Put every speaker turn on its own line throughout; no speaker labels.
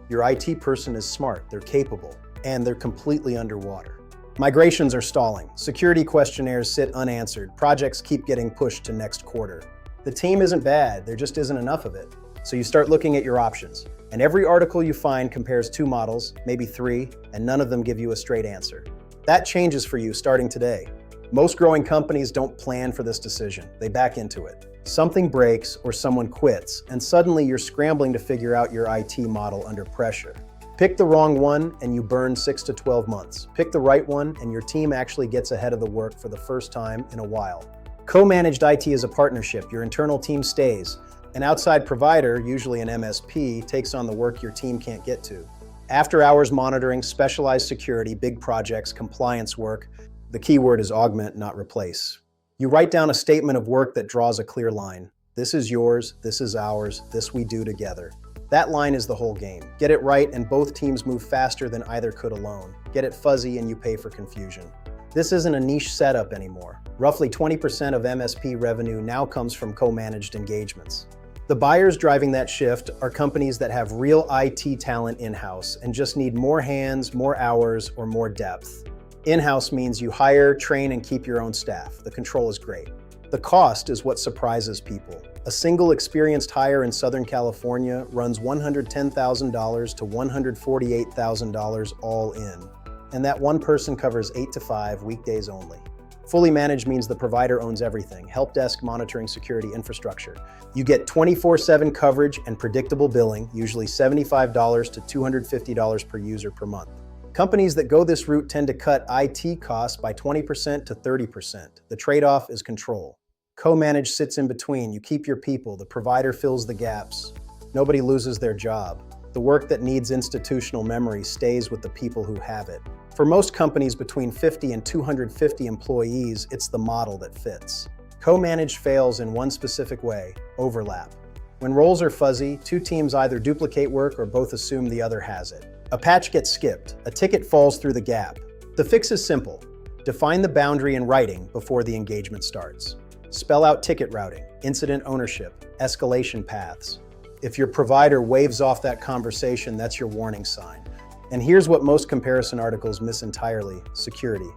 Your IT person is smart, they're capable, and they're completely underwater. Migrations are stalling. Security questionnaires sit unanswered. Projects keep getting pushed to next quarter. The team isn't bad, there just isn't enough of it. So you start looking at your options. And every article you find compares two models, maybe three, and none of them give you a straight answer. That changes for you starting today. Most growing companies don't plan for this decision. They back into it. Something breaks or someone quits, and suddenly you're scrambling to figure out your IT model under pressure. Pick the wrong one and you burn 6 to 12 months. Pick the right one and your team actually gets ahead of the work for the first time in a while. Co-managed IT is a partnership. Your internal team stays. An outside provider, usually an MSP, takes on the work your team can't get to. After-hours monitoring, specialized security, big projects, compliance work. The key word is augment, not replace. You write down a statement of work that draws a clear line. This is yours, this is ours, this we do together. That line is the whole game. Get it right and both teams move faster than either could alone. Get it fuzzy and you pay for confusion. This isn't a niche setup anymore. Roughly 20% of MSP revenue now comes from co-managed engagements. The buyers driving that shift are companies that have real IT talent in-house and just need more hands, more hours, or more depth. In-house means you hire, train, and keep your own staff. The control is great. The cost is what surprises people. A single experienced hire in Southern California runs $110,000 to $148,000 all in. And that one person covers 8 to 5 weekdays only. Fully managed means the provider owns everything: help desk, monitoring, security, infrastructure. You get 24/7 coverage and predictable billing, usually $75 to $250 per user per month. Companies that go this route tend to cut IT costs by 20% to 30%. The trade-off is control. Co-managed sits in between. You keep your people. The provider fills the gaps. Nobody loses their job. The work that needs institutional memory stays with the people who have it. For most companies between 50 and 250 employees, it's the model that fits. Co-managed fails in one specific way: overlap. When roles are fuzzy, two teams either duplicate work or both assume the other has it. A patch gets skipped, a ticket falls through the gap. The fix is simple. Define the boundary in writing before the engagement starts. Spell out ticket routing, incident ownership, escalation paths. If your provider waves off that conversation, that's your warning sign. And here's what most comparison articles miss entirely: security.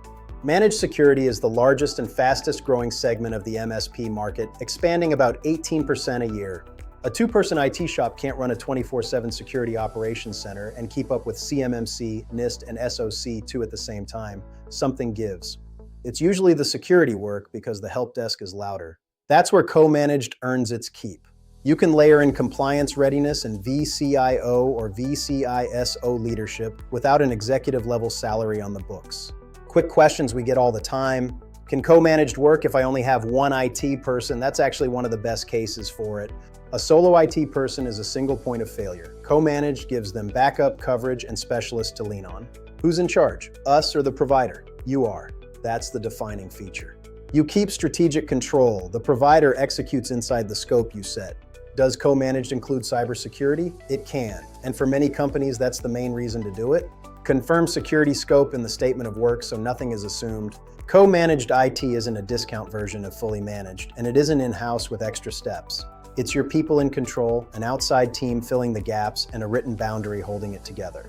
Managed security is the largest and fastest growing segment of the MSP market, expanding about 18% a year. A two-person IT shop can't run a 24/7 security operations center and keep up with CMMC, NIST, and SOC 2 at the same time. Something gives. It's usually the security work because the help desk is louder. That's where co-managed earns its keep. You can layer in compliance readiness and VCIO or VCISO leadership without an executive-level salary on the books. Quick questions we get all the time. Can co-managed work if I only have one IT person? That's actually one of the best cases for it. A solo IT person is a single point of failure. Co-managed gives them backup, coverage, and specialists to lean on. Who's in charge? Us or the provider? You are. That's the defining feature. You keep strategic control. The provider executes inside the scope you set. Does co-managed include cybersecurity? It can, and for many companies, that's the main reason to do it. Confirm security scope in the statement of work so nothing is assumed. Co-managed IT isn't a discount version of fully managed, and it isn't in-house with extra steps. It's your people in control, an outside team filling the gaps, and a written boundary holding it together.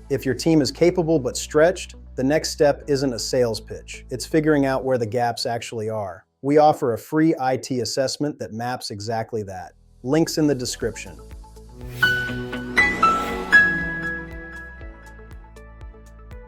If your team is capable but stretched, the next step isn't a sales pitch. It's figuring out where the gaps actually are. We offer a free IT assessment that maps exactly that. Links in the description.